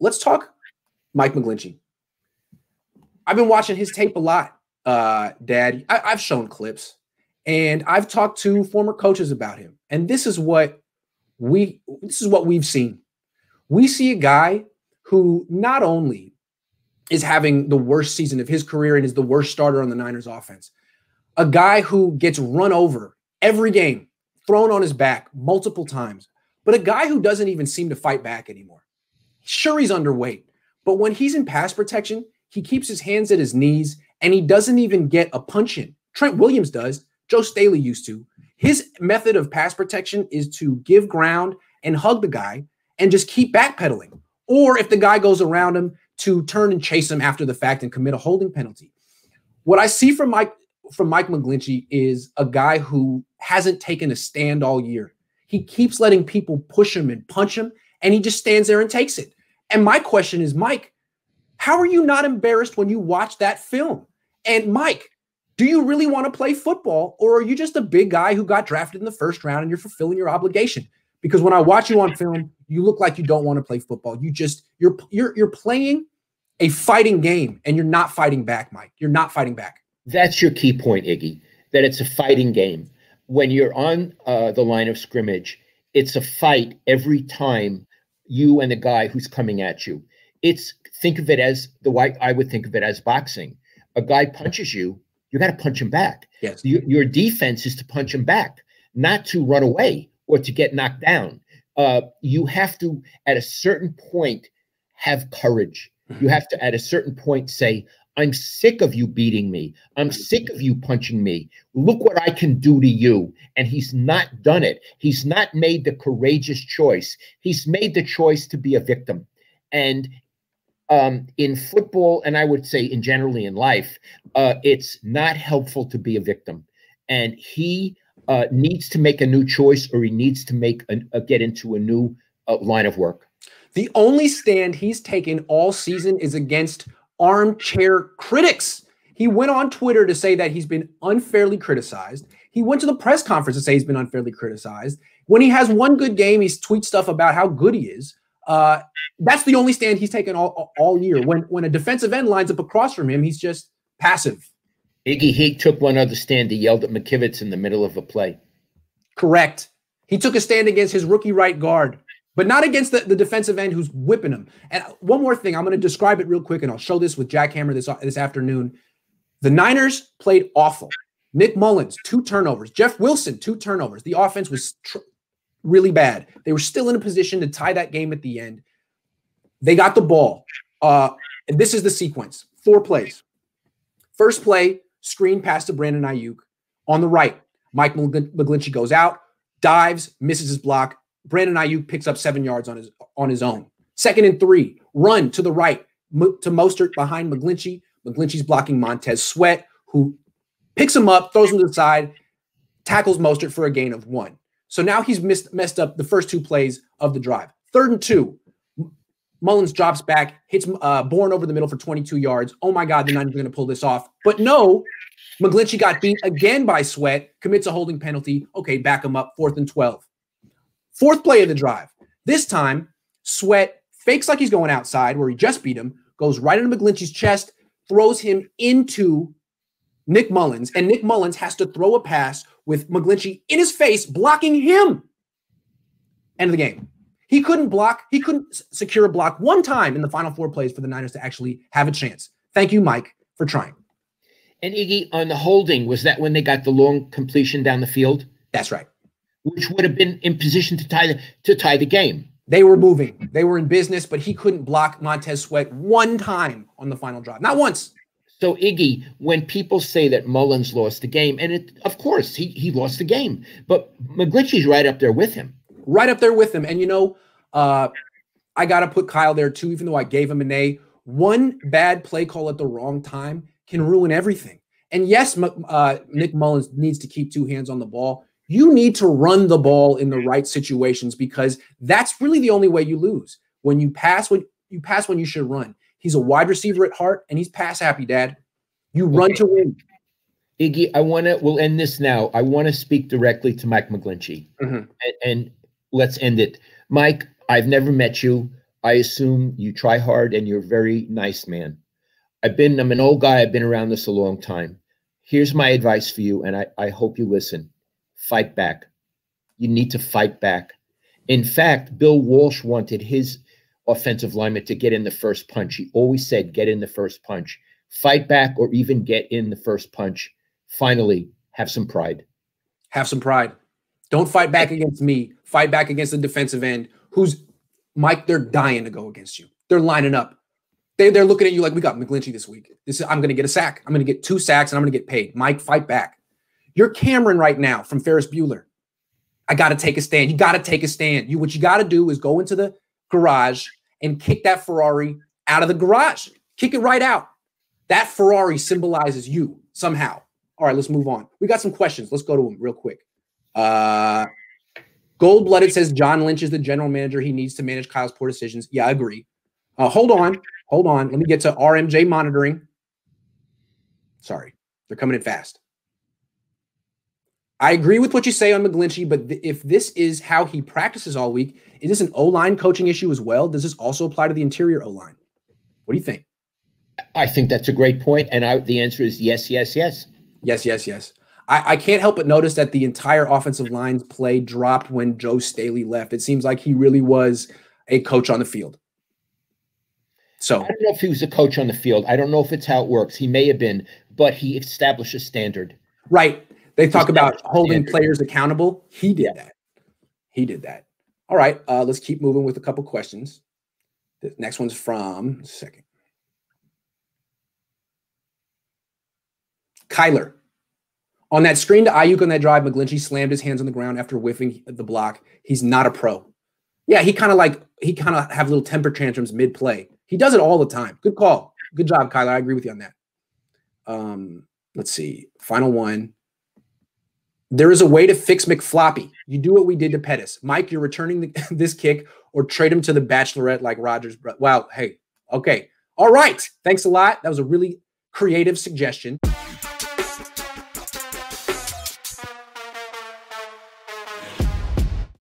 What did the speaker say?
let's talk Mike McGlinchey. I've been watching his tape a lot, Dad. I've shown clips, and I've talked to former coaches about him. And this is what we've seen. We see a guy who not only is having the worst season of his career and is the worst starter on the Niners offense, a guy who gets run over every game, thrown on his back multiple times, but a guy who doesn't even seem to fight back anymore. Sure, he's underweight, but when he's in pass protection, he keeps his hands at his knees and he doesn't even get a punch in. Trent Williams does. Joe Staley used to. His method of pass protection is to give ground and hug the guy and just keep backpedaling. Or if the guy goes around him, to turn and chase him after the fact and commit a holding penalty. What I see from Mike McGlinchey is a guy who hasn't taken a stand all year. He keeps letting people push him and punch him, and he just stands there and takes it. And my question is, Mike, how are you not embarrassed when you watch that film? And Mike, do you really want to play football, or are you just a big guy who got drafted in the first round and you're fulfilling your obligation? Because when I watch you on film, you look like you don't want to play football. You're playing a fighting game, and you're not fighting back, Mike. You're not fighting back. That's your key point, Iggy, that it's a fighting game. When you're on the line of scrimmage, it's a fight every time you and the guy who's coming at you. Think of it as the way I would think of it as boxing. A guy punches you, you got to punch him back. Yes. Your defense is to punch him back, not to run away or to get knocked down. You have to, at a certain point, have courage. You have to, at a certain point, say, I'm sick of you beating me. I'm sick of you punching me. Look what I can do to you. And he's not done it. He's not made the courageous choice. He's made the choice to be a victim. And in football, and I would say in generally in life, it's not helpful to be a victim. And he needs to make a new choice, or he needs to get into a new line of work. The only stand he's taken all season is against armchair critics. He went on Twitter to say that he's been unfairly criticized. He went to the press conference to say he's been unfairly criticized. When he has one good game, he tweets stuff about how good he is. That's the only stand he's taken all year. When a defensive end lines up across from him, he's just passive. Iggy, he took one other stand. He yelled at McKivitz in the middle of a play. Correct. He took a stand against his rookie right guard, but not against the defensive end who's whipping him. And one more thing, I'm going to describe it real quick, and I'll show this with Jackhammer this afternoon. The Niners played awful. Nick Mullins, 2 turnovers. Jeff Wilson, 2 turnovers. The offense was really bad. They were still in a position to tie that game at the end. They got the ball. And this is the sequence. 4 plays. First play, screen pass to Brandon Ayuk. On the right, Mike McGlinchey goes out, dives, misses his block. Brandon Ayuk picks up 7 yards on his own. 2nd and 3, run to the right to Mostert behind McGlinchey. McGlinchey's blocking Montez Sweat, who picks him up, throws him to the side, tackles Mostert for a gain of 1. So now he's messed up the first 2 plays of the drive. 3rd and 2, Mullins drops back, hits Bourne over the middle for 22 yards. Oh my God, the Niners are going to pull this off. But no, McGlinchey got beat again by Sweat, commits a holding penalty. Okay, back him up, 4th and 12. 4th play of the drive. This time, Sweat fakes like he's going outside where he just beat him, goes right into McGlinchey's chest, throws him into Nick Mullins, and Nick Mullins has to throw a pass with McGlinchey in his face, blocking him. End of the game. He couldn't secure a block one time in the final 4 plays for the Niners to actually have a chance. Thank you, Mike, for trying. And Iggy, on the holding, was that when they got the long completion down the field? That's right. Which would have been in position to tie the game. They were moving. They were in business, but he couldn't block Montez Sweat one time on the final drive. Not once. So, Iggy, when people say that Mullins lost the game, and of course, he lost the game, but McGlinchey's right up there with him. Right up there with him. And, I got to put Kyle there, too, even though I gave him an A. One bad play call at the wrong time can ruin everything. And, yes, Nick Mullins needs to keep 2 hands on the ball. You need to run the ball in the right situations because that's really the only way you lose. When you pass when you should run. He's a wide receiver at heart, and he's pass happy, Dad. You run to win. Iggy, we'll end this now. I want to speak directly to Mike McGlinchey, and let's end it. Mike, I've never met you. I assume you try hard and you're a very nice man. I'm an old guy. I've been around this a long time. Here's my advice for you, and I hope you listen. Fight back. You need to fight back. In fact, Bill Walsh wanted his offensive lineman to get in the first punch. He always said, get in the first punch. Fight back or even get in the first punch. Finally, have some pride. Have some pride. Don't fight back against me. Fight back against the defensive end who's, Mike, they're dying to go against you. They're lining up. They're looking at you like, we got McGlinchey this week. I'm going to get a sack. I'm going to get 2 sacks, and I'm going to get paid. Mike, fight back. You're Cameron right now from Ferris Bueller. I got to take a stand. You got to take a stand. What you got to do is go into the garage and kick that Ferrari out of the garage. Kick it right out. That Ferrari symbolizes you somehow. All right, let's move on. We got some questions. Let's go to them real quick. Gold-blooded says John Lynch is the general manager. He needs to manage Kyle's poor decisions. Yeah, I agree. Hold on. Let me get to RMJ monitoring. Sorry, they're coming in fast. I agree with what you say on McGlinchey, but if this is how he practices all week, is this an O-line coaching issue as well? Does this also apply to the interior O-line? What do you think? I think that's a great point, and the answer is yes, yes, yes. Yes, yes, yes. I can't help but notice that the entire offensive line's play dropped when Joe Staley left. It seems like he really was a coach on the field. So I don't know if he was a coach on the field. I don't know if it's how it works. He may have been, but he established a standard. Right. They talk about holding players accountable. He did that. He did that. All right. Let's keep moving with a couple questions. The next one's from Kyler. On that screen to Ayuk on that drive, McGlinchey slammed his hands on the ground after whiffing the block. He's not a pro. Yeah, he kind of have little temper tantrums mid-play. He does it all the time. Good call. Good job, Kyler. I agree with you on that. Let's see. Final one. There is a way to fix McFloppy. You do what we did to Pettis. Mike, you're returning this kick or trade him to the Bachelorette like Rodgers. Wow. Hey. Okay. All right. Thanks a lot. That was a really creative suggestion.